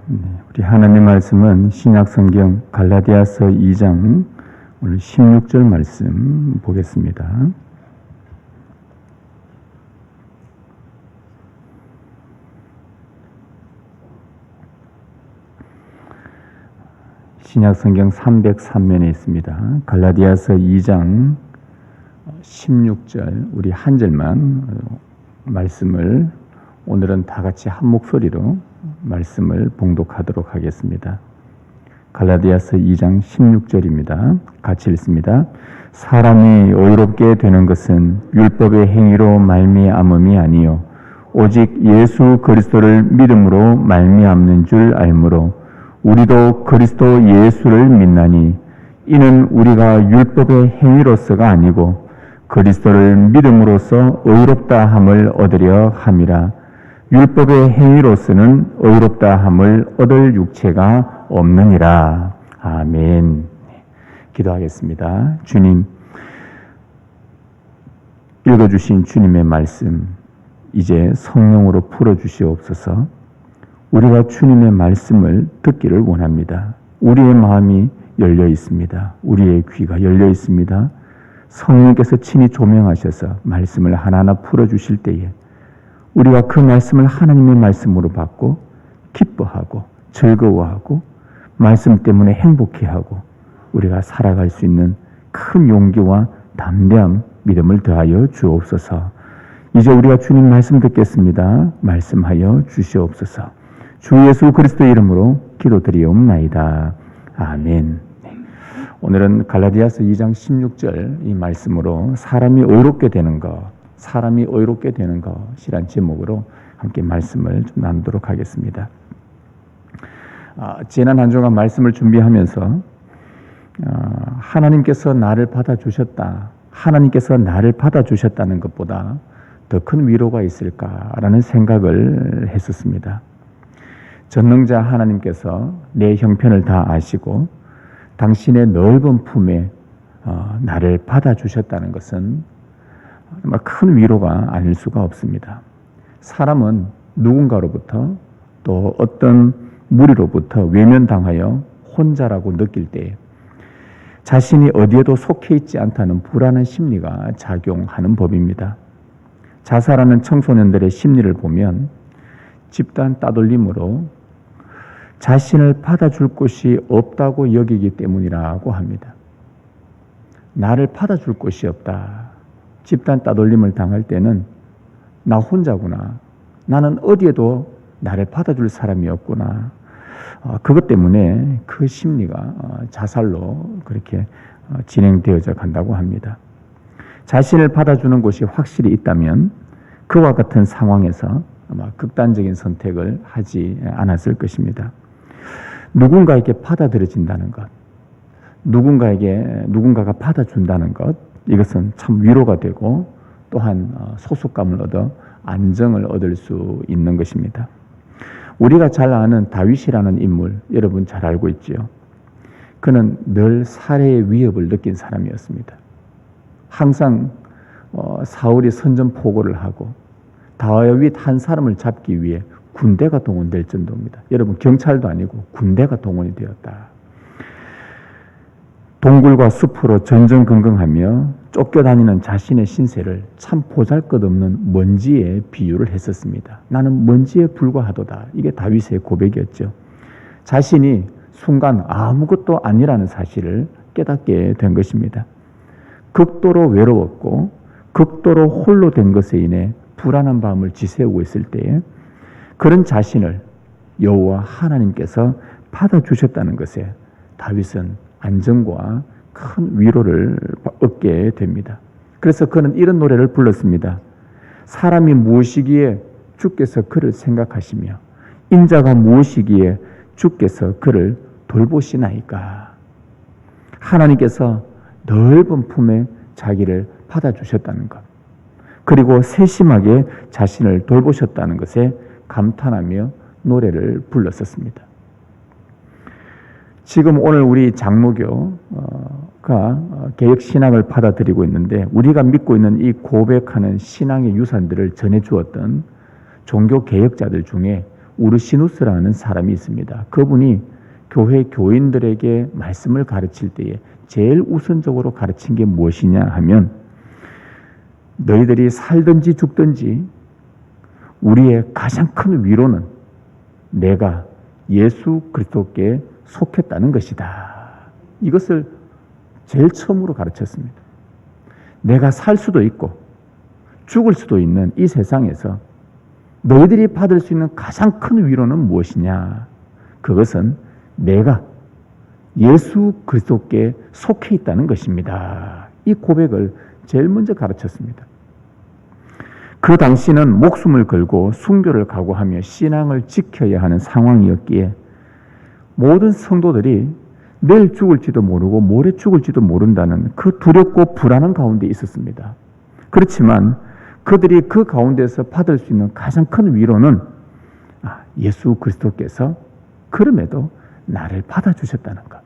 우리 하나님 말씀은 신약성경 갈라디아서 2장 오늘 16절 말씀 보겠습니다. 신약성경 303면에 있습니다. 갈라디아서 2장 16절 우리 한 절만 말씀을 오늘은 다 같이 한 목소리로 말씀을 봉독하도록 하겠습니다. 갈라디아서 2장 16절입니다. 같이 읽습니다. 사람이 의롭게 되는 것은 율법의 행위로 말미암음이 아니요 오직 예수 그리스도를 믿음으로 말미암는 줄 알므로 우리도 그리스도 예수를 믿나니 이는 우리가 율법의 행위로서가 아니고 그리스도를 믿음으로써 의롭다 함을 얻으려 함이라. 율법의 행위로서는 의롭다 함을 얻을 육체가 없느니라. 아멘. 기도하겠습니다. 주님, 읽어주신 주님의 말씀 이제 성령으로 풀어주시옵소서. 우리가 주님의 말씀을 듣기를 원합니다. 우리의 마음이 열려 있습니다. 우리의 귀가 열려 있습니다. 성령께서 친히 조명하셔서 말씀을 하나하나 풀어주실 때에 우리가 그 말씀을 하나님의 말씀으로 받고 기뻐하고 즐거워하고 말씀 때문에 행복해하고 우리가 살아갈 수 있는 큰 용기와 담대함, 믿음을 더하여 주옵소서. 이제 우리가 주님 말씀 듣겠습니다. 말씀하여 주시옵소서. 주 예수 그리스도의 이름으로 기도드리옵나이다. 아멘. 오늘은 갈라디아서 2장 16절 이 말씀으로 사람이 의롭게 되는 것이란 제목으로 함께 말씀을 좀 나누도록 하겠습니다. 지난 한 주간 말씀을 준비하면서 하나님께서 나를 받아주셨다는 것보다 더 큰 위로가 있을까라는 생각을 했었습니다. 전능자 하나님께서 내 형편을 다 아시고 당신의 넓은 품에 나를 받아주셨다는 것은 정말 큰 위로가 아닐 수가 없습니다. 사람은 누군가로부터 또 어떤 무리로부터 외면당하여 혼자라고 느낄 때 자신이 어디에도 속해 있지 않다는 불안한 심리가 작용하는 법입니다. 자살하는 청소년들의 심리를 보면 집단 따돌림으로 자신을 받아줄 곳이 없다고 여기기 때문이라고 합니다. 나를 받아줄 곳이 없다. 집단 따돌림을 당할 때는 나 혼자구나. 나는 어디에도 나를 받아줄 사람이 없구나. 그것 때문에 그 심리가 자살로 그렇게 진행되어져 간다고 합니다. 자신을 받아주는 곳이 확실히 있다면 그와 같은 상황에서 아마 극단적인 선택을 하지 않았을 것입니다. 누군가에게 받아들여진다는 것, 누군가가 받아준다는 것, 이것은 참 위로가 되고 또한 소속감을 얻어 안정을 얻을 수 있는 것입니다. 우리가 잘 아는 다윗이라는 인물, 여러분 잘 알고 있지요. 그는 늘 살해의 위협을 느낀 사람이었습니다. 항상 사울이 선전포고를 하고 다윗 한 사람을 잡기 위해 군대가 동원될 정도입니다. 여러분 경찰도 아니고 군대가 동원이 되었다. 동굴과 숲으로 전전긍긍하며 쫓겨다니는 자신의 신세를 참 보잘것없는 먼지에 비유를 했었습니다. 나는 먼지에 불과하도다. 이게 다윗의 고백이었죠. 자신이 순간 아무것도 아니라는 사실을 깨닫게 된 것입니다. 극도로 외로웠고 극도로 홀로 된 것에 인해 불안한 밤을 지새우고 있을 때에 그런 자신을 여호와 하나님께서 받아주셨다는 것에 다윗은 안정과 큰 위로를 얻게 됩니다. 그래서 그는 이런 노래를 불렀습니다. 사람이 무엇이기에 주께서 그를 생각하시며 인자가 무엇이기에 주께서 그를 돌보시나이까. 하나님께서 넓은 품에 자기를 받아주셨다는 것, 그리고 세심하게 자신을 돌보셨다는 것에 감탄하며 노래를 불렀었습니다. 지금 오늘 우리 장로교가 개혁신앙을 받아들이고 있는데 우리가 믿고 있는 이 고백하는 신앙의 유산들을 전해주었던 종교개혁자들 중에 우르시누스라는 사람이 있습니다. 그분이 교회 교인들에게 말씀을 가르칠 때에 제일 우선적으로 가르친 게 무엇이냐 하면, 너희들이 살든지 죽든지 우리의 가장 큰 위로는 내가 예수 그리스도께 속했다는 것이다. 이것을 제일 처음으로 가르쳤습니다. 내가 살 수도 있고 죽을 수도 있는 이 세상에서 너희들이 받을 수 있는 가장 큰 위로는 무엇이냐? 그것은 내가 예수 그리스도께 속해 있다는 것입니다. 이 고백을 제일 먼저 가르쳤습니다. 그 당시는 목숨을 걸고 순교를 각오하며 신앙을 지켜야 하는 상황이었기에 모든 성도들이 내일 죽을지도 모르고 모레 죽을지도 모른다는 그 두렵고 불안한 가운데 있었습니다. 그렇지만 그들이 그 가운데서 받을 수 있는 가장 큰 위로는 예수 그리스도께서 그럼에도 나를 받아주셨다는 것.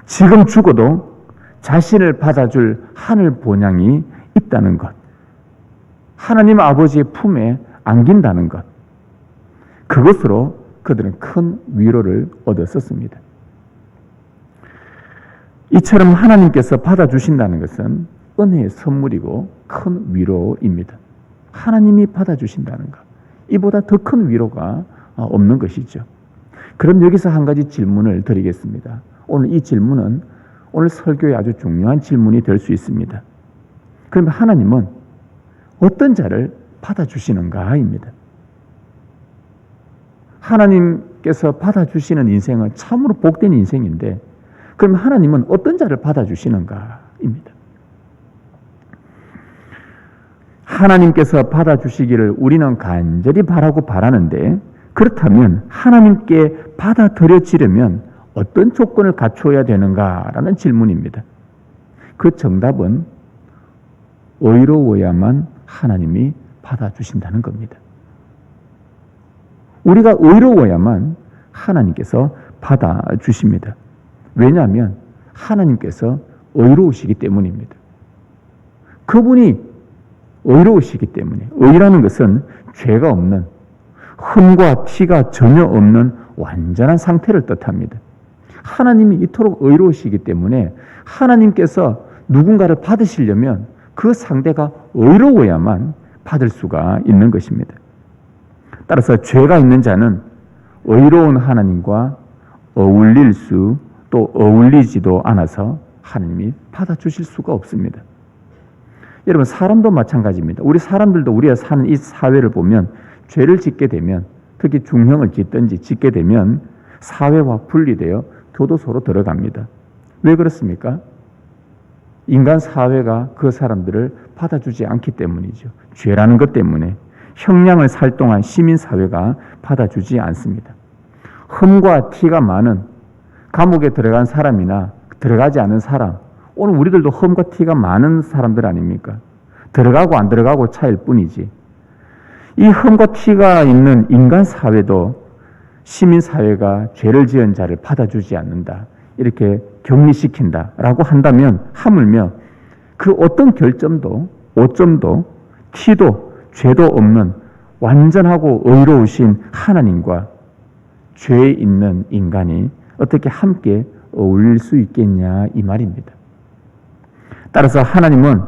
지금 죽어도 자신을 받아줄 하늘 본향이 있다는 것. 하나님 아버지의 품에 안긴다는 것. 그것으로 그들은 큰 위로를 얻었었습니다. 이처럼 하나님께서 받아주신다는 것은 은혜의 선물이고 큰 위로입니다. 하나님이 받아주신다는 것. 이보다 더 큰 위로가 없는 것이죠. 그럼 여기서 한 가지 질문을 드리겠습니다. 오늘 이 질문은 오늘 설교에 아주 중요한 질문이 될 수 있습니다. 그럼 하나님은 어떤 자를 받아주시는가입니다. 하나님께서 받아주시는 인생은 참으로 복된 인생인데, 그럼 하나님은 어떤 자를 받아주시는가입니다. 하나님께서 받아주시기를 우리는 간절히 바라고 바라는데, 그렇다면 하나님께 받아들여지려면 어떤 조건을 갖추어야 되는가라는 질문입니다. 그 정답은 의로워야만 하나님이 받아주신다는 겁니다. 우리가 의로워야만 하나님께서 받아주십니다. 왜냐하면 하나님께서 의로우시기 때문입니다. 그분이 의로우시기 때문에, 의라는 것은 죄가 없는, 흠과 티가 전혀 없는 완전한 상태를 뜻합니다. 하나님이 이토록 의로우시기 때문에 하나님께서 누군가를 받으시려면 그 상대가 의로워야만 받을 수가 있는 것입니다. 따라서 죄가 있는 자는 의로운 하나님과 어울릴 수, 또 어울리지도 않아서 하나님이 받아주실 수가 없습니다. 여러분, 사람도 마찬가지입니다. 우리 사람들도 우리가 사는 이 사회를 보면 죄를 짓게 되면, 특히 중형을 짓든지 짓게 되면 사회와 분리되어 교도소로 들어갑니다. 왜 그렇습니까? 인간 사회가 그 사람들을 받아주지 않기 때문이죠. 죄라는 것 때문에 형량을 살 동안 시민사회가 받아주지 않습니다. 흠과 티가 많은 감옥에 들어간 사람이나 들어가지 않은 사람, 오늘 우리들도 흠과 티가 많은 사람들 아닙니까? 들어가고 안 들어가고 차일 뿐이지. 이 흠과 티가 있는 인간 사회도 시민사회가 죄를 지은 자를 받아주지 않는다, 이렇게 격리시킨다라고 한다면, 하물며 그 어떤 결점도 오점도 티도 죄도 없는 완전하고 의로우신 하나님과 죄 있는 인간이 어떻게 함께 어울릴 수 있겠냐, 이 말입니다. 따라서 하나님은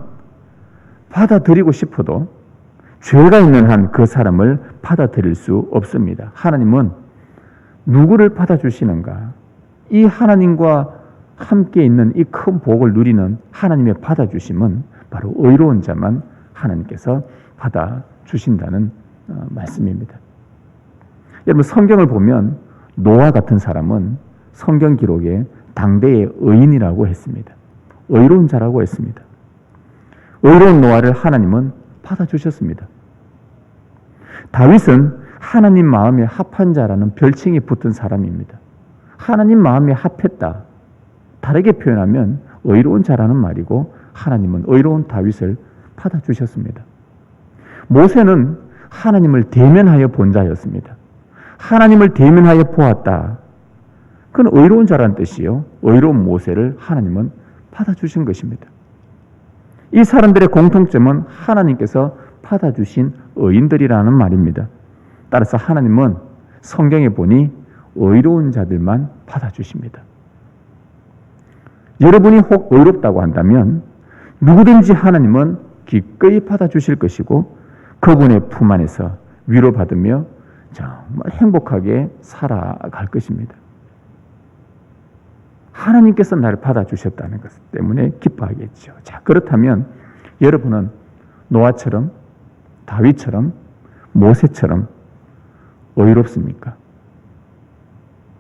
받아들이고 싶어도 죄가 있는 한 그 사람을 받아들일 수 없습니다. 하나님은 누구를 받아주시는가? 이 하나님과 함께 있는 이 큰 복을 누리는 하나님의 받아주심은 바로 의로운 자만 하나님께서 받아주신다는 말씀입니다. 여러분, 성경을 보면 노아 같은 사람은 성경 기록에 당대의 의인이라고 했습니다. 의로운 자라고 했습니다. 의로운 노아를 하나님은 받아주셨습니다. 다윗은 하나님 마음에 합한 자라는 별칭이 붙은 사람입니다. 하나님 마음에 합했다. 다르게 표현하면 의로운 자라는 말이고, 하나님은 의로운 다윗을 받아주셨습니다. 모세는 하나님을 대면하여 본 자였습니다. 하나님을 대면하여 보았다. 그건 의로운 자라는 뜻이요. 의로운 모세를 하나님은 받아주신 것입니다. 이 사람들의 공통점은 하나님께서 받아주신 의인들이라는 말입니다. 따라서 하나님은 성경에 보니 의로운 자들만 받아주십니다. 여러분이 혹 의롭다고 한다면 누구든지 하나님은 기꺼이 받아주실 것이고 그분의 품 안에서 위로받으며 정말 행복하게 살아갈 것입니다. 하나님께서 나를 받아주셨다는 것 때문에 기뻐하겠죠. 자, 그렇다면 여러분은 노아처럼, 다윗처럼, 모세처럼 의롭습니까?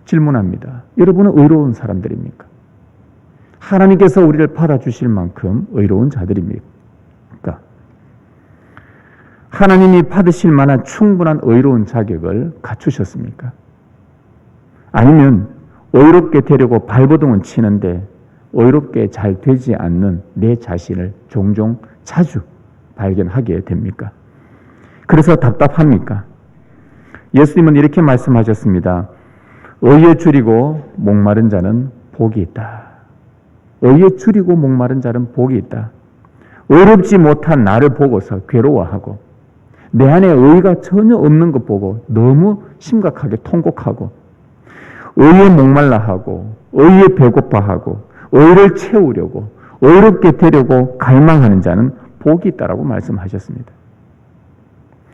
질문합니다. 여러분은 의로운 사람들입니까? 하나님께서 우리를 받아주실 만큼 의로운 자들입니까? 하나님이 받으실 만한 충분한 의로운 자격을 갖추셨습니까? 아니면 의롭게 되려고 발버둥은 치는데 의롭게 잘 되지 않는 내 자신을 종종 자주 발견하게 됩니까? 그래서 답답합니까? 예수님은 이렇게 말씀하셨습니다. 의에 줄이고 목마른 자는 복이 있다. 의에 줄이고 목마른 자는 복이 있다. 의롭지 못한 나를 보고서 괴로워하고 내 안에 의가 전혀 없는 것 보고 너무 심각하게 통곡하고 의에 목말라하고 의에 배고파하고 의를 채우려고 의롭게 되려고 갈망하는 자는 복이 있다라고 말씀하셨습니다.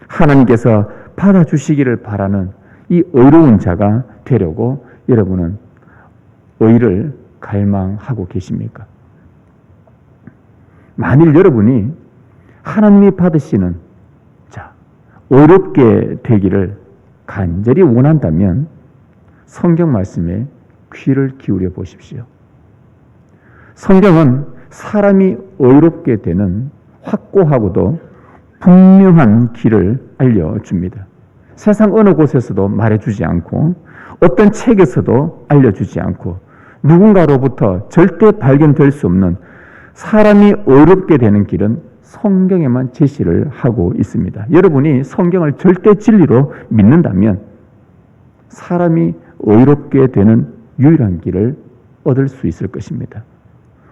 하나님께서 받아주시기를 바라는 이 의로운 자가 되려고 여러분은 의를 갈망하고 계십니까? 만일 여러분이 하나님이 받으시는 의롭게 되기를 간절히 원한다면 성경 말씀에 귀를 기울여 보십시오. 성경은 사람이 의롭게 되는 확고하고도 분명한 길을 알려줍니다. 세상 어느 곳에서도 말해주지 않고 어떤 책에서도 알려주지 않고 누군가로부터 절대 발견될 수 없는 사람이 의롭게 되는 길은 성경에만 제시를 하고 있습니다. 여러분이 성경을 절대 진리로 믿는다면 사람이 의롭게 되는 유일한 길을 얻을 수 있을 것입니다.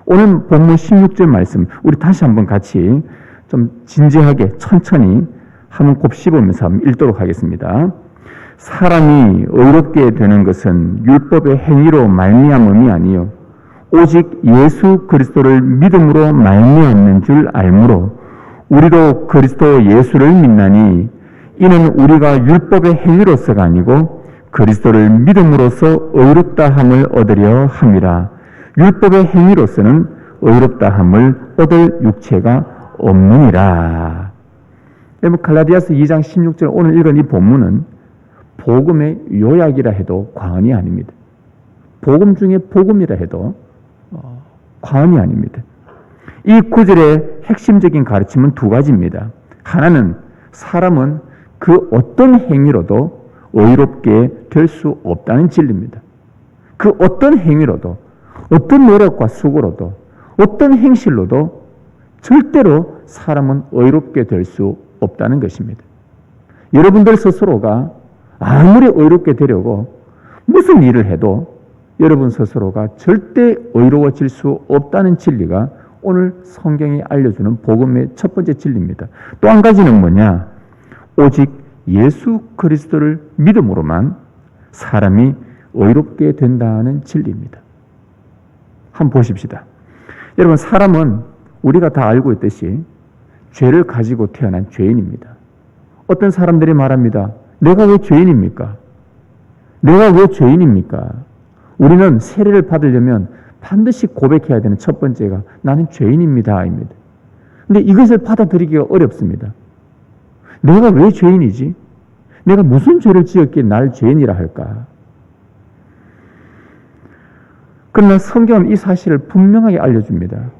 오늘 본문 16절 말씀 우리 다시 한번 같이 좀 진지하게 천천히 한번 곱씹으면서 한번 읽도록 하겠습니다. 사람이 의롭게 되는 것은 율법의 행위로 말미암음이 아니요 오직 예수 그리스도를 믿음으로 말미암는 줄 알므로 우리도 그리스도 예수를 믿나니 이는 우리가 율법의 행위로서가 아니고 그리스도를 믿음으로써 의롭다함을 얻으려 함이라. 율법의 행위로서는 의롭다함을 얻을 육체가 없느니라. 여러분 갈라디아서 2장 16절 오늘 읽은 이 본문은 복음의 요약이라 해도 과언이 아닙니다. 복음 중에 복음이라 해도 과언이 아닙니다. 이 구절의 핵심적인 가르침은 두 가지입니다. 하나는 사람은 그 어떤 행위로도 의롭게 될 수 없다는 진리입니다. 그 어떤 행위로도 어떤 노력과 수고로도 어떤 행실로도 절대로 사람은 의롭게 될 수 없다는 것입니다. 여러분들 스스로가 아무리 의롭게 되려고 무슨 일을 해도 여러분 스스로가 절대 의로워질 수 없다는 진리가 오늘 성경이 알려주는 복음의 첫 번째 진리입니다. 또 한 가지는 뭐냐? 오직 예수 그리스도를 믿음으로만 사람이 의롭게 된다는 진리입니다. 한번 보십시다. 여러분 사람은 우리가 다 알고 있듯이 죄를 가지고 태어난 죄인입니다. 어떤 사람들이 말합니다. 내가 왜 죄인입니까? 내가 왜 죄인입니까? 우리는 세례를 받으려면 반드시 고백해야 되는 첫 번째가 나는 죄인입니다. 입니다. 근데 이것을 받아들이기가 어렵습니다. 내가 왜 죄인이지? 내가 무슨 죄를 지었기에 날 죄인이라 할까? 그러나 성경은 이 사실을 분명하게 알려줍니다.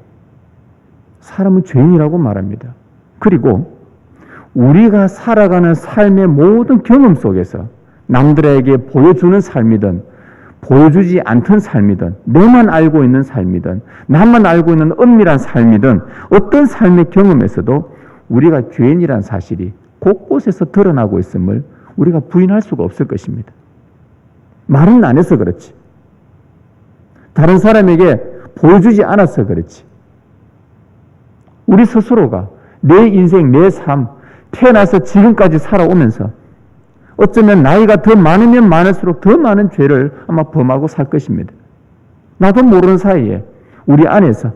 사람은 죄인이라고 말합니다. 그리고 우리가 살아가는 삶의 모든 경험 속에서 남들에게 보여주는 삶이든 보여주지 않던 삶이든 내만 알고 있는 삶이든 나만 알고 있는 은밀한 삶이든 어떤 삶의 경험에서도 우리가 죄인이라는 사실이 곳곳에서 드러나고 있음을 우리가 부인할 수가 없을 것입니다. 말은 안 해서 그렇지. 다른 사람에게 보여주지 않아서 그렇지. 우리 스스로가 내 인생, 내 삶, 태어나서 지금까지 살아오면서 어쩌면 나이가 더 많으면 많을수록 더 많은 죄를 아마 범하고 살 것입니다. 나도 모르는 사이에 우리 안에서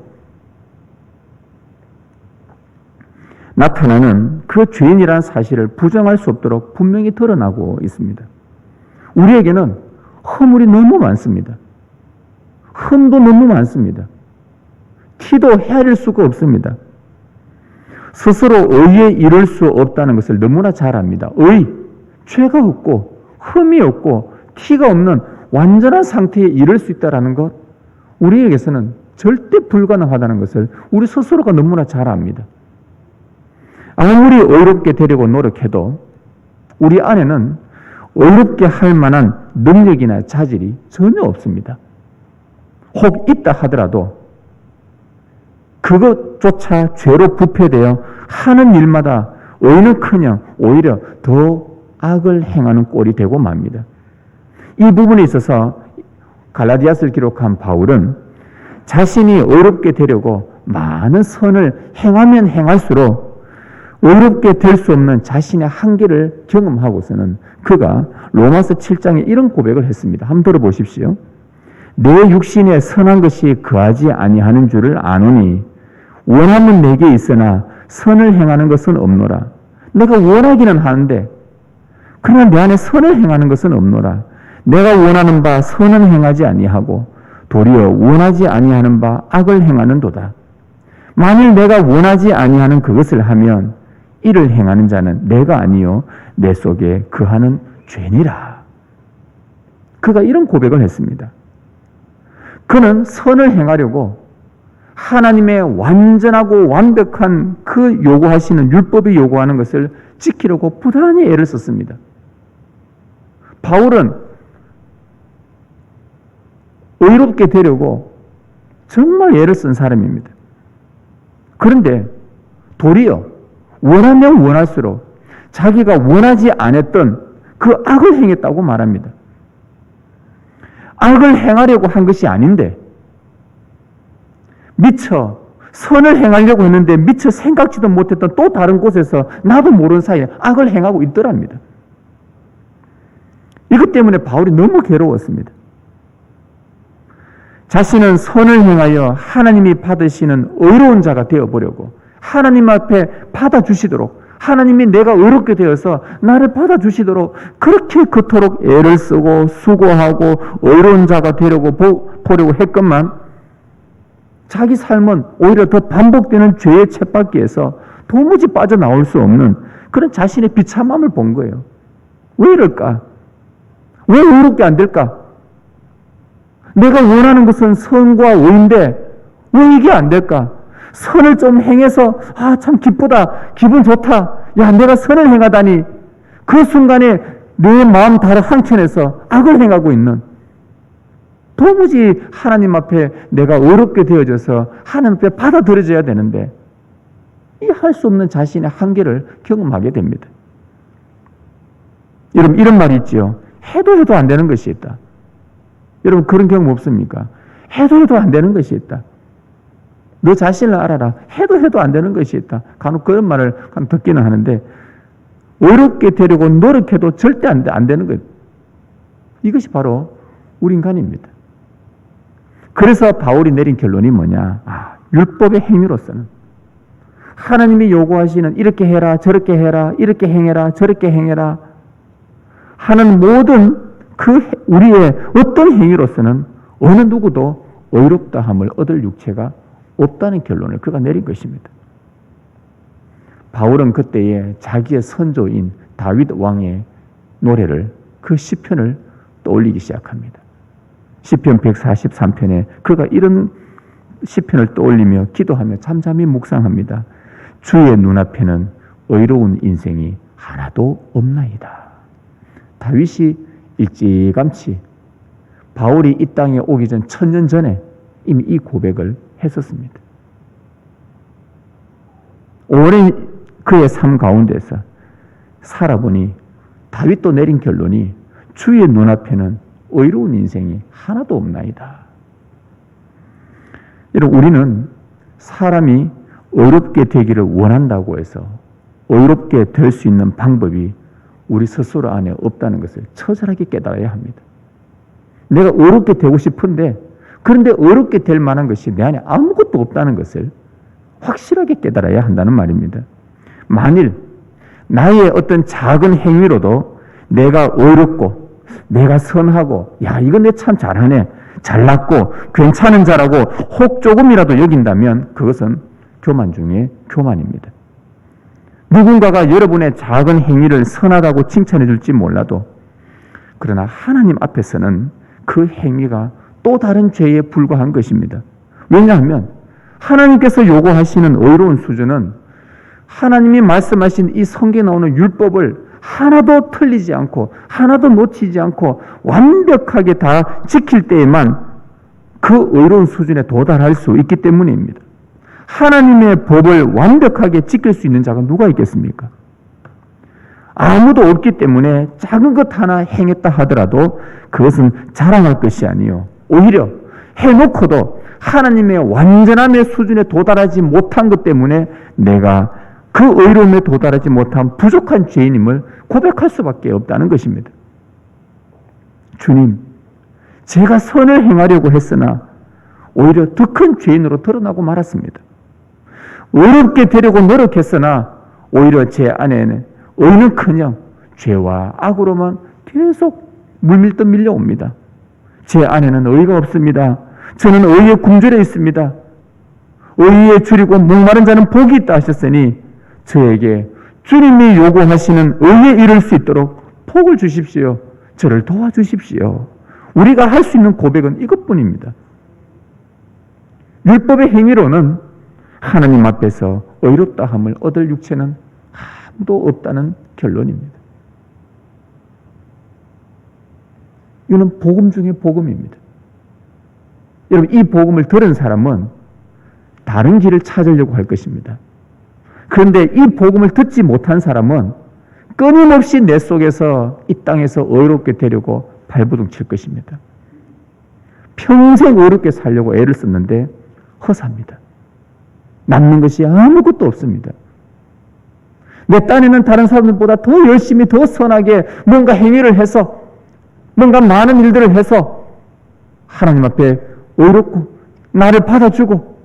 나타나는 그 죄인이라는 사실을 부정할 수 없도록 분명히 드러나고 있습니다. 우리에게는 허물이 너무 많습니다. 흠도 너무 많습니다. 티도 헤아릴 수가 없습니다. 스스로 의에 이를 수 없다는 것을 너무나 잘 압니다. 죄가 없고 흠이 없고 티가 없는 완전한 상태에 이를 수 있다는 것, 우리에게서는 절대 불가능하다는 것을 우리 스스로가 너무나 잘 압니다. 아무리 의롭게 되려고 노력해도 우리 안에는 의롭게 할 만한 능력이나 자질이 전혀 없습니다. 혹 있다 하더라도 그것조차 죄로 부패되어 하는 일마다 의는커녕 오히려 더 악을 행하는 꼴이 되고 맙니다. 이 부분에 있어서 갈라디아서를 기록한 바울은 자신이 의롭게 되려고 많은 선을 행하면 행할수록 의롭게 될 수 없는 자신의 한계를 경험하고서는 그가 로마서 7장에 이런 고백을 했습니다. 한번 들어보십시오. 내 육신에 선한 것이 거하지 아니하는 줄을 아노니 원함은 내게 있으나 선을 행하는 것은 없노라. 내가 원하기는 하는데 그러나 내 안에 선을 행하는 것은 없노라. 내가 원하는 바 선은 행하지 아니하고 도리어 원하지 아니하는 바 악을 행하는도다. 만일 내가 원하지 아니하는 그것을 하면 이를 행하는 자는 내가 아니요 내 속에 거하는 죄니라. 그가 이런 고백을 했습니다. 그는 선을 행하려고 하나님의 완전하고 완벽한 그 요구하시는 율법이 요구하는 것을 지키려고 부단히 애를 썼습니다. 바울은 의롭게 되려고 정말 애를 쓴 사람입니다. 그런데 도리어 원하면 원할수록 자기가 원하지 않았던 그 악을 행했다고 말합니다. 악을 행하려고 한 것이 아닌데 미처 선을 행하려고 했는데 미처 생각지도 못했던 또 다른 곳에서 나도 모르는 사이에 악을 행하고 있더랍니다. 이것 때문에 바울이 너무 괴로웠습니다. 자신은 선을 행하여 하나님이 받으시는 의로운 자가 되어보려고 하나님 앞에 받아주시도록 하나님이 내가 의롭게 되어서 나를 받아주시도록 그렇게 그토록 애를 쓰고 수고하고 의로운 자가 되려고 보려고 했건만 자기 삶은 오히려 더 반복되는 죄의 쳇바퀴에서 도무지 빠져나올 수 없는 그런 자신의 비참함을 본 거예요. 왜 이럴까? 왜 의롭게 안 될까? 내가 원하는 것은 선과 의인데 왜 이게 안 될까? 선을 좀 행해서 참 기쁘다, 기분 좋다, 야 내가 선을 행하다니 그 순간에 내 마음 다른 한켠에서 악을 행하고 있는 도무지 하나님 앞에 내가 의롭게 되어져서 하나님 앞에 받아들여져야 되는데 이 할 수 없는 자신의 한계를 경험하게 됩니다. 여러분 이런 말이 있지요. 해도 안 되는 것이 있다. 여러분 그런 경험 없습니까? 해도 안 되는 것이 있다. 너 자신을 알아라. 해도 안 되는 것이 있다. 간혹 그런 말을 듣기는 하는데 의롭게 되려고 노력해도 절대 안 되는 것. 이것이 바로 우리 인간입니다. 그래서 바울이 내린 결론이 뭐냐? 율법의 행위로서는 하나님이 요구하시는 이렇게 해라, 저렇게 해라, 이렇게 행해라, 저렇게 행해라 하는 모든 그 우리의 어떤 행위로서는 어느 누구도 의롭다함을 얻을 육체가 없다는 결론을 그가 내린 것입니다. 바울은 그때에 자기의 선조인 다윗 왕의 노래를 그 시편을 떠올리기 시작합니다. 시편 143편에 그가 이런 시편을 떠올리며 기도하며 잠잠히 묵상합니다. 주의 눈앞에는 의로운 인생이 하나도 없나이다. 다윗이 일찌감치 바울이 이 땅에 오기 전 1000년 전에 이미 이 고백을 했었습니다. 오랜 그의 삶 가운데서 살아보니 다윗도 내린 결론이 주의 눈앞에는 의로운 인생이 하나도 없나이다. 여러분 우리는 사람이 의롭게 되기를 원한다고 해서 의롭게 될 수 있는 방법이 우리 스스로 안에 없다는 것을 처절하게 깨달아야 합니다. 내가 어렵게 되고 싶은데 그런데 어렵게 될 만한 것이 내 안에 아무것도 없다는 것을 확실하게 깨달아야 한다는 말입니다. 만일 나의 어떤 작은 행위로도 내가 어렵고 내가 선하고 야 이건 내 참 잘하네 잘났고 괜찮은 자라고 혹 조금이라도 여긴다면 그것은 교만 중에 교만입니다. 누군가가 여러분의 작은 행위를 선하다고 칭찬해 줄지 몰라도 그러나 하나님 앞에서는 그 행위가 또 다른 죄에 불과한 것입니다. 왜냐하면 하나님께서 요구하시는 의로운 수준은 하나님이 말씀하신 이 성경에 나오는 율법을 하나도 틀리지 않고 하나도 놓치지 않고 완벽하게 다 지킬 때에만 그 의로운 수준에 도달할 수 있기 때문입니다. 하나님의 법을 완벽하게 지킬 수 있는 자가 누가 있겠습니까? 아무도 없기 때문에 작은 것 하나 행했다 하더라도 그것은 자랑할 것이 아니요. 오히려 해놓고도 하나님의 완전함의 수준에 도달하지 못한 것 때문에 내가 그 의로움에 도달하지 못한 부족한 죄인임을 고백할 수밖에 없다는 것입니다. 주님, 제가 선을 행하려고 했으나 오히려 더 큰 죄인으로 드러나고 말았습니다. 의롭게 되려고 노력했으나 오히려 제 안에는 의는커녕 죄와 악으로만 계속 물밀듯 밀려옵니다. 제 안에는 의가 없습니다. 저는 의에 굶주려 있습니다. 의에 줄이고 목마른 자는 복이 있다 하셨으니 저에게 주님이 요구하시는 의에 이를 수 있도록 복을 주십시오. 저를 도와주십시오. 우리가 할 수 있는 고백은 이것뿐입니다. 율법의 행위로는 하나님 앞에서 의롭다함을 얻을 육체는 아무도 없다는 결론입니다. 이거는 복음 중에 복음입니다. 여러분, 이 복음을 들은 사람은 다른 길을 찾으려고 할 것입니다. 그런데 이 복음을 듣지 못한 사람은 끊임없이 내 속에서 이 땅에서 의롭게 되려고 발버둥 칠 것입니다. 평생 의롭게 살려고 애를 썼는데 허사입니다. 남는 것이 아무것도 없습니다. 내 딴에는 다른 사람들보다 더 열심히 더 선하게 뭔가 행위를 해서 뭔가 많은 일들을 해서 하나님 앞에 의롭고 나를 받아주고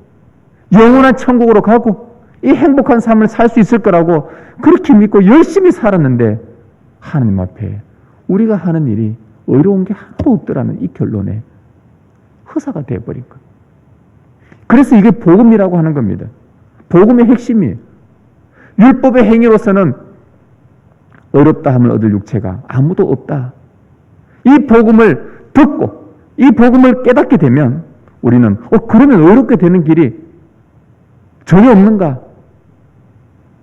영원한 천국으로 가고 이 행복한 삶을 살 수 있을 거라고 그렇게 믿고 열심히 살았는데 하나님 앞에 우리가 하는 일이 의로운 게 하나도 없더라는 이 결론에 허사가 되어버린 것. 그래서 이게 복음이라고 하는 겁니다. 복음의 핵심이에요. 율법의 행위로서는 의롭다함을 얻을 육체가 아무도 없다. 이 복음을 듣고 이 복음을 깨닫게 되면 우리는 그러면 의롭게 되는 길이 전혀 없는가?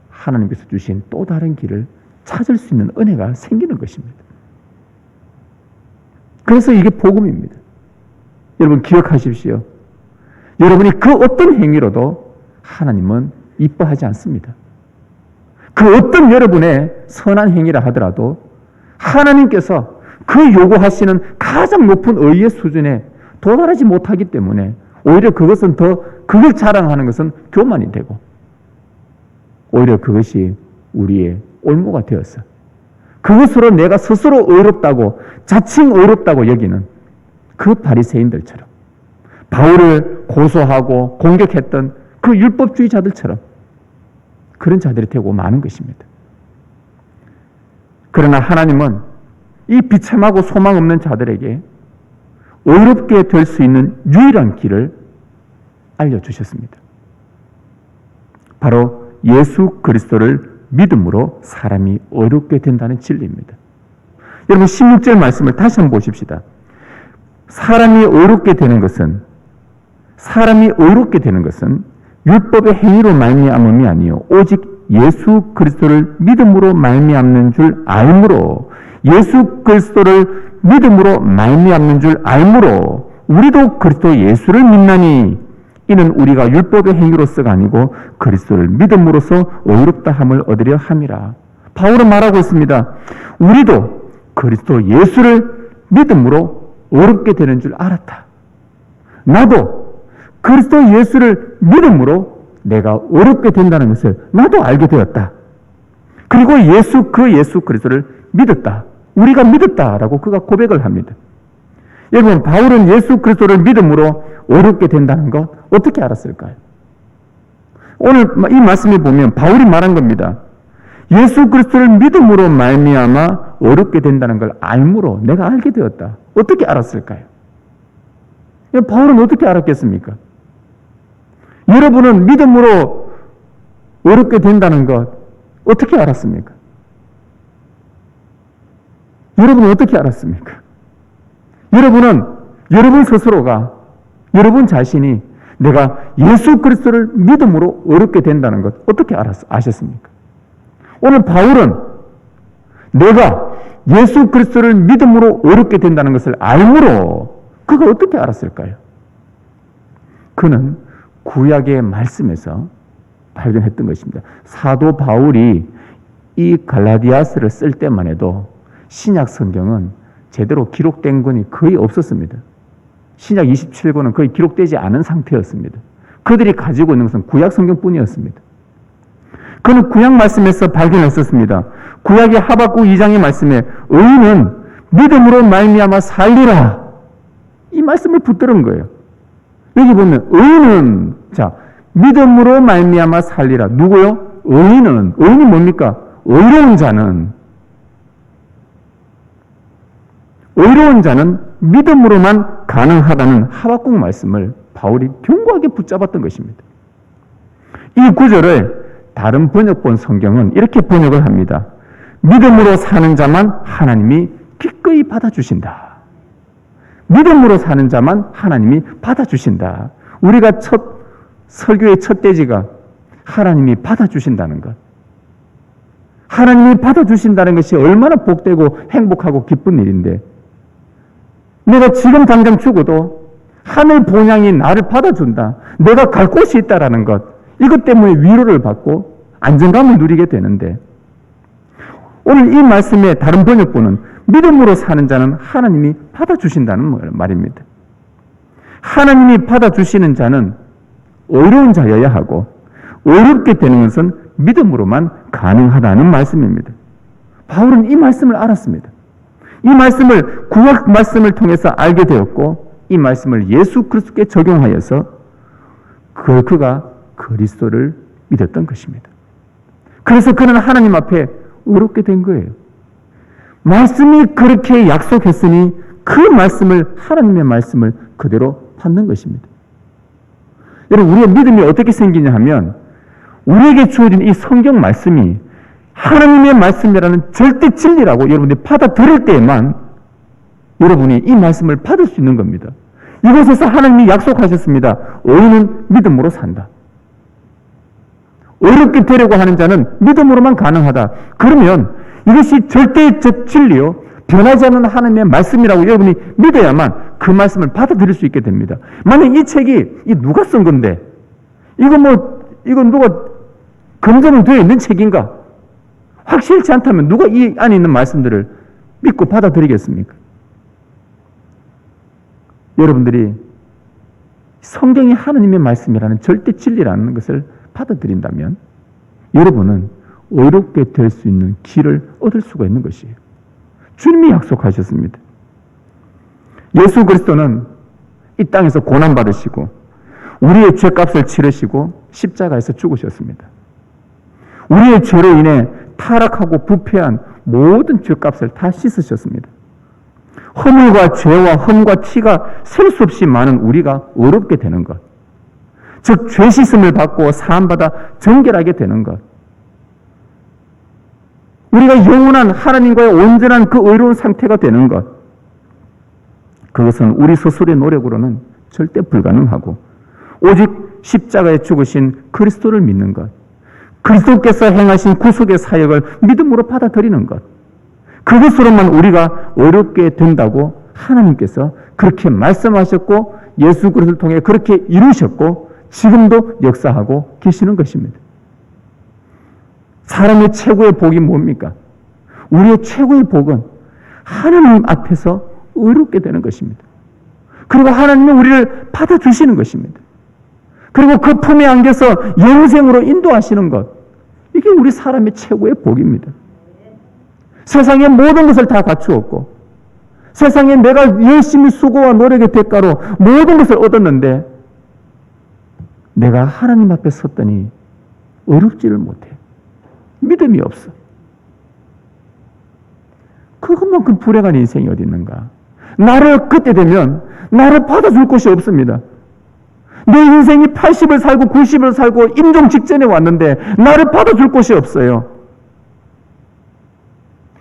하나님께서 주신 또 다른 길을 찾을 수 있는 은혜가 생기는 것입니다. 그래서 이게 복음입니다. 여러분 기억하십시오. 여러분이 그 어떤 행위로도 하나님은 이뻐하지 않습니다. 그 어떤 여러분의 선한 행위라 하더라도 하나님께서 그 요구하시는 가장 높은 의의 수준에 도달하지 못하기 때문에 오히려 그것은 그걸 자랑하는 것은 교만이 되고 오히려 그것이 우리의 올무가 되었어. 그것으로 내가 스스로 의롭다고 자칭 의롭다고 여기는 그 바리새인들처럼 바울을 고소하고 공격했던 그 율법주의자들처럼 그런 자들이 되고 마는 것입니다. 그러나 하나님은 이 비참하고 소망 없는 자들에게 의롭게 될 수 있는 유일한 길을 알려주셨습니다. 바로 예수 그리스도를 믿음으로 사람이 의롭게 된다는 진리입니다. 여러분 16절 말씀을 다시 한번 보십시다. 사람이 의롭게 되는 것은 율법의 행위로 말미암음이 아니요 오직 예수 그리스도를 믿음으로 말미암는 줄 알므로 예수 그리스도를 믿음으로 말미암는 줄 알므로 우리도 그리스도 예수를 믿나니 이는 우리가 율법의 행위로서가 아니고 그리스도를 믿음으로써 의롭다함을 얻으려 함이라. 바울은 말하고 있습니다. 우리도 그리스도 예수를 믿음으로 의롭게 되는 줄 알았다. 나도 그리스도 예수를 믿음으로 내가 의롭게 된다는 것을 나도 알게 되었다. 그리고 그 예수 그리스도를 믿었다. 우리가 믿었다라고 그가 고백을 합니다. 여러분, 바울은 예수 그리스도를 믿음으로 어렵게 된다는 것 어떻게 알았을까요? 오늘 이 말씀을 보면 바울이 말한 겁니다. 예수 그리스도를 믿음으로 말미암아 어렵게 된다는 걸 알므로 내가 알게 되었다. 어떻게 알았을까요? 바울은 어떻게 알았겠습니까? 여러분은 믿음으로 어렵게 된다는 것 어떻게 알았습니까? 여러분은 어떻게 알았습니까? 여러분은 여러분 스스로가 여러분 자신이 내가 예수 그리스도를 믿음으로 어렵게 된다는 것 어떻게 아셨습니까? 오늘 바울은 내가 예수 그리스도를 믿음으로 어렵게 된다는 것을 알므로 그가 어떻게 알았을까요? 그는 구약의 말씀에서 발견했던 것입니다. 사도 바울이 이 갈라디아서를 쓸 때만 해도 신약 성경은 제대로 기록된 것이 거의 없었습니다. 신약 27권은 거의 기록되지 않은 상태였습니다. 그들이 가지고 있는 것은 구약 성경뿐이었습니다. 그는 구약 말씀에서 발견했었습니다. 구약의 하박국 2장의 말씀에 의인은 믿음으로 말미암아 살리라, 이 말씀을 붙들은 거예요. 여기 보면 의인은 믿음으로 말미암아 살리라. 누구요? 의인이 뭡니까? 의로운 자는 믿음으로만 가능하다는 하박국 말씀을 바울이 견고하게 붙잡았던 것입니다. 이 구절을 다른 번역본 성경은 이렇게 번역을 합니다. 믿음으로 사는 자만 하나님이 기꺼이 받아주신다. 믿음으로 사는 자만 하나님이 받아주신다. 우리가 설교의 첫 대지가 하나님이 받아주신다는 것. 하나님이 받아주신다는 것이 얼마나 복되고 행복하고 기쁜 일인데, 내가 지금 당장 죽어도 하늘 본향이 나를 받아준다. 내가 갈 곳이 있다라는 것. 이것 때문에 위로를 받고 안정감을 누리게 되는데, 오늘 이 말씀의 다른 번역본은 믿음으로 사는 자는 하나님이 받아주신다는 말입니다. 하나님이 받아주시는 자는 의로운 자여야 하고, 의롭게 되는 것은 믿음으로만 가능하다는 말씀입니다. 바울은 이 말씀을 알았습니다. 이 말씀을 구약 말씀을 통해서 알게 되었고, 이 말씀을 예수 그리스도께 적용하여서 그가 그리스도를 믿었던 것입니다. 그래서 그는 하나님 앞에 의롭게 된 거예요. 말씀이 그렇게 약속했으니 그 말씀을, 하나님의 말씀을 그대로 받는 것입니다. 여러분, 우리의 믿음이 어떻게 생기냐 하면, 우리에게 주어진 이 성경 말씀이 하나님의 말씀이라는 절대 진리라고 여러분들이 받아들일 때에만 여러분이 이 말씀을 받을 수 있는 겁니다. 이곳에서 하나님이 약속하셨습니다. 의인은 믿음으로 산다. 어렵게 되려고 하는 자는 믿음으로만 가능하다. 그러면 이것이 절대적 진리요, 변하지 않는 하나님의 말씀이라고 여러분이 믿어야만 그 말씀을 받아들일 수 있게 됩니다. 만약 이 책이 누가 쓴 건데, 이건 누가 검증은 되어 있는 책인가? 확실치 않다면 누가 이 안에 있는 말씀들을 믿고 받아들이겠습니까? 여러분들이 성경이 하나님의 말씀이라는 절대 진리라는 것을 받아들인다면 여러분은 의롭게 될 수 있는 길을 얻을 수가 있는 것이에요. 주님이 약속하셨습니다. 예수 그리스도는 이 땅에서 고난받으시고 우리의 죄값을 치르시고 십자가에서 죽으셨습니다. 우리의 죄로 인해 타락하고 부패한 모든 죄값을 다 씻으셨습니다. 허물과 죄와 흠과 티가 셀 수 없이 많은 우리가 의롭게 되는 것, 즉 죄 씻음을 받고 사함받아 정결하게 되는 것, 우리가 영원한 하나님과의 온전한 그 의로운 상태가 되는 것, 그것은 우리 스스로의 노력으로는 절대 불가능하고 오직 십자가에 죽으신 그리스도를 믿는 것, 그리스도께서 행하신 구속의 사역을 믿음으로 받아들이는 것, 그것으로만 우리가 어렵게 된다고 하나님께서 그렇게 말씀하셨고 예수 그리스도를 통해 그렇게 이루셨고 지금도 역사하고 계시는 것입니다. 사람의 최고의 복이 뭡니까? 우리의 최고의 복은 하나님 앞에서 의롭게 되는 것입니다. 그리고 하나님은 우리를 받아주시는 것입니다. 그리고 그 품에 안겨서 영생으로 인도하시는 것, 이게 우리 사람의 최고의 복입니다. 세상의 모든 것을 다 갖추었고 세상에 내가 열심히 수고와 노력의 대가로 모든 것을 얻었는데 내가 하나님 앞에 섰더니 어렵지를 못해. 믿음이 없어. 그것만큼 불행한 인생이 어디 있는가. 나를 그때 되면 나를 받아줄 곳이 없습니다. 내 인생이 80을 살고 90을 살고 임종 직전에 왔는데 나를 받아줄 곳이 없어요.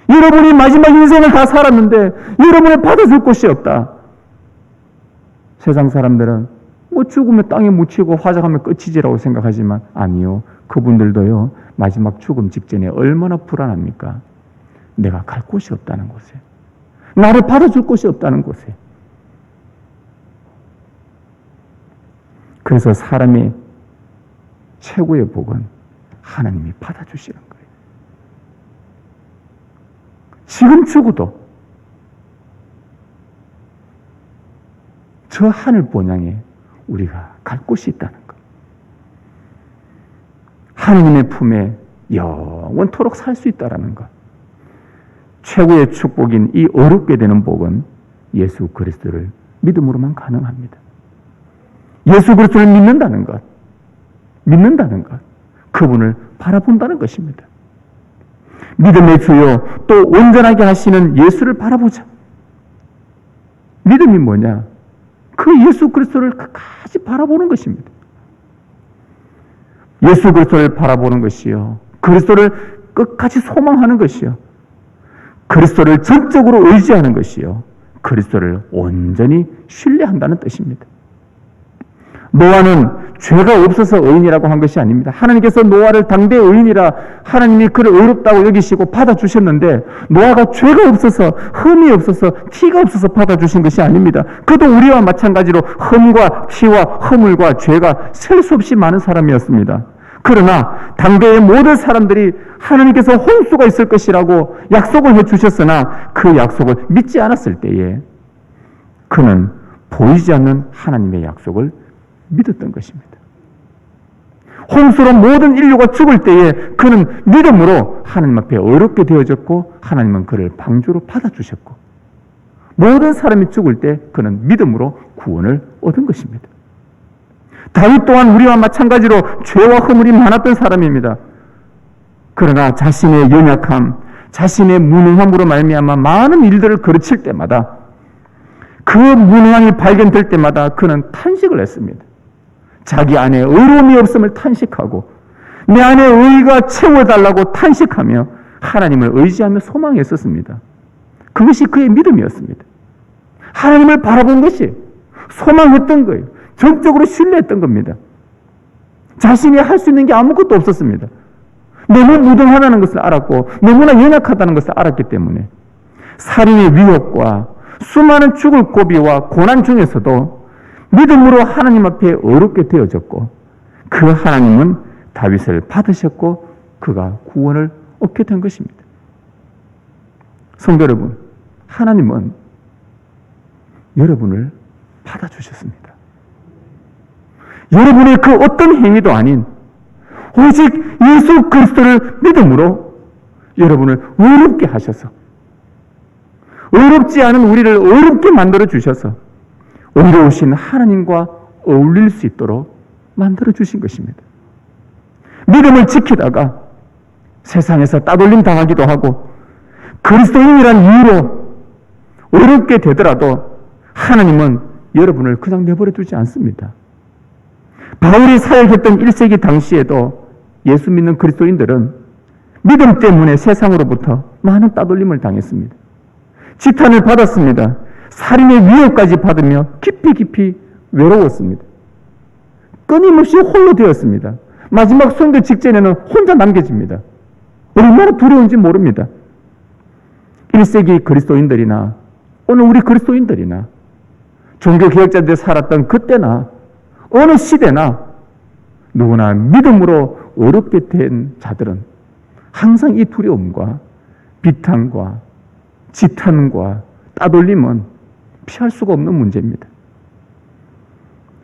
여러분이 마지막 인생을 다 살았는데 여러분을 받아줄 곳이 없다. 세상 사람들은 뭐 죽으면 땅에 묻히고 화장하면 끝이지라고 생각하지만 아니요. 그분들도요. 마지막 죽음 직전에 얼마나 불안합니까? 내가 갈 곳이 없다는 곳에. 나를 받아줄 곳이 없다는 곳에. 그래서 사람의 최고의 복은 하나님이 받아주시는 거예요. 지금 죽어도 저 하늘 본향에 우리가 갈 곳이 있다는 것. 하나님의 품에 영원토록 살 수 있다는 것. 최고의 축복인 이 어렵게 되는 복은 예수 그리스도를 믿음으로만 가능합니다. 예수 그리스도를 믿는다는 것. 믿는다는 것. 그분을 바라본다는 것입니다. 믿음의 주요 또 온전하게 하시는 예수를 바라보자. 믿음이 뭐냐? 그 예수 그리스도를 끝까지 바라보는 것입니다. 예수 그리스도를 바라보는 것이요. 그리스도를 끝까지 소망하는 것이요. 그리스도를 전적으로 의지하는 것이요. 그리스도를 온전히 신뢰한다는 뜻입니다. 노아는 죄가 없어서 의인이라고 한 것이 아닙니다. 하나님께서 노아를 당대의 의인이라 하나님이 그를 의롭다고 여기시고 받아주셨는데 노아가 죄가 없어서 흠이 없어서 티가 없어서 받아주신 것이 아닙니다. 그도 우리와 마찬가지로 흠과 티와 허물과 죄가 셀 수 없이 많은 사람이었습니다. 그러나 당대의 모든 사람들이 하나님께서 홍수가 있을 것이라고 약속을 해주셨으나 그 약속을 믿지 않았을 때에 그는 보이지 않는 하나님의 약속을 믿었던 것입니다. 홍수로 모든 인류가 죽을 때에 그는 믿음으로 하나님 앞에 어렵게 되어졌고 하나님은 그를 방주로 받아주셨고 모든 사람이 죽을 때 그는 믿음으로 구원을 얻은 것입니다. 다윗 또한 우리와 마찬가지로 죄와 허물이 많았던 사람입니다. 그러나 자신의 연약함, 자신의 무능함으로 말미암아 많은 일들을 거칠 때마다 그 무능함이 발견될 때마다 그는 탄식을 했습니다. 자기 안에 의로움이 없음을 탄식하고 내 안에 의가 채워달라고 탄식하며 하나님을 의지하며 소망했었습니다. 그것이 그의 믿음이었습니다. 하나님을 바라본 것이 소망했던 거예요. 전적으로 신뢰했던 겁니다. 자신이 할 수 있는 게 아무것도 없었습니다. 너무 무능하다는 것을 알았고 너무나 연약하다는 것을 알았기 때문에 살인의 위협과 수많은 죽을 고비와 고난 중에서도 믿음으로 하나님 앞에 어렵게 되어졌고 그 하나님은 다윗을 받으셨고 그가 구원을 얻게 된 것입니다. 성도 여러분, 하나님은 여러분을 받아주셨습니다. 여러분의 그 어떤 행위도 아닌 오직 예수 그리스도를 믿음으로 여러분을 어렵게 하셔서 어렵지 않은 우리를 어렵게 만들어 주셔서 어려우신 하나님과 어울릴 수 있도록 만들어 주신 것입니다. 믿음을 지키다가 세상에서 따돌림 당하기도 하고 그리스도인이란 이유로 어렵게 되더라도 하나님은 여러분을 그냥 내버려 두지 않습니다. 바울이 사역했던 1세기 당시에도 예수 믿는 그리스도인들은 믿음 때문에 세상으로부터 많은 따돌림을 당했습니다. 지탄을 받았습니다. 살인의 위협까지 받으며 깊이 외로웠습니다. 끊임없이 홀로 되었습니다. 마지막 선교 직전에는 혼자 남겨집니다. 얼마나 두려운지 모릅니다. 1세기 그리스도인들이나 오늘 우리 그리스도인들이나 종교개혁자들이 살았던 그때나 어느 시대나 누구나 믿음으로 어렵게 된 자들은 항상 이 두려움과 비탄과 지탄과 따돌림은 피할 수가 없는 문제입니다.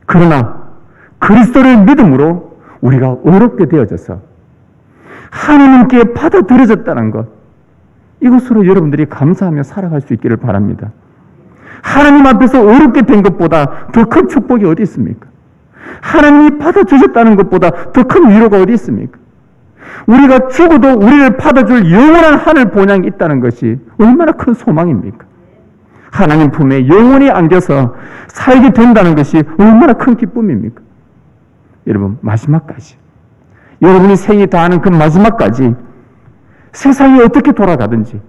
그러나 그리스도를 믿음으로 우리가 어렵게 되어져서 하나님께 받아들여졌다는 것, 이것으로 여러분들이 감사하며 살아갈 수 있기를 바랍니다. 하나님 앞에서 어렵게 된 것보다 더 큰 축복이 어디 있습니까? 하나님이 받아주셨다는 것보다 더 큰 위로가 어디 있습니까? 우리가 죽어도 우리를 받아줄 영원한 하늘 본향이 있다는 것이 얼마나 큰 소망입니까? 하나님 품에 영원히 안겨서 살게 된다는 것이 얼마나 큰 기쁨입니까? 여러분, 마지막까지, 여러분이 생이 다하는 그 마지막까지 세상이 어떻게 돌아가든지,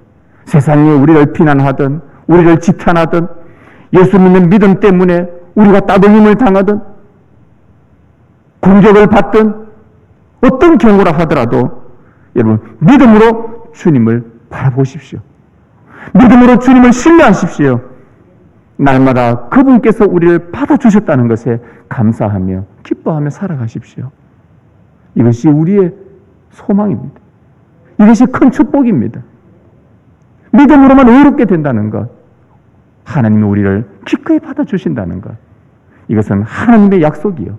세상이 우리를 비난하든 우리를 지탄하든 예수 믿는 믿음 때문에 우리가 따돌림을 당하든 공격을 받든 어떤 경우라 하더라도 여러분, 믿음으로 주님을 바라보십시오. 믿음으로 주님을 신뢰하십시오. 날마다 그분께서 우리를 받아주셨다는 것에 감사하며 기뻐하며 살아가십시오. 이것이 우리의 소망입니다. 이것이 큰 축복입니다. 믿음으로만 의롭게 된다는 것, 하나님이 우리를 기꺼이 받아주신다는 것, 이것은 하나님의 약속이요,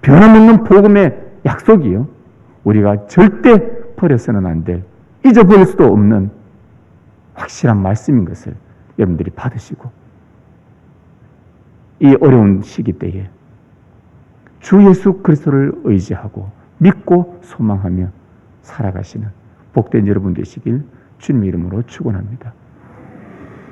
변함없는 복음의 약속이요, 우리가 절대 버려서는 안 될, 잊어버릴 수도 없는 확실한 말씀인 것을 여러분들이 받으시고, 이 어려운 시기 때에 주 예수 그리스도를 의지하고 믿고 소망하며 살아가시는 복된 여러분 되시길 주님의 이름으로 축원합니다.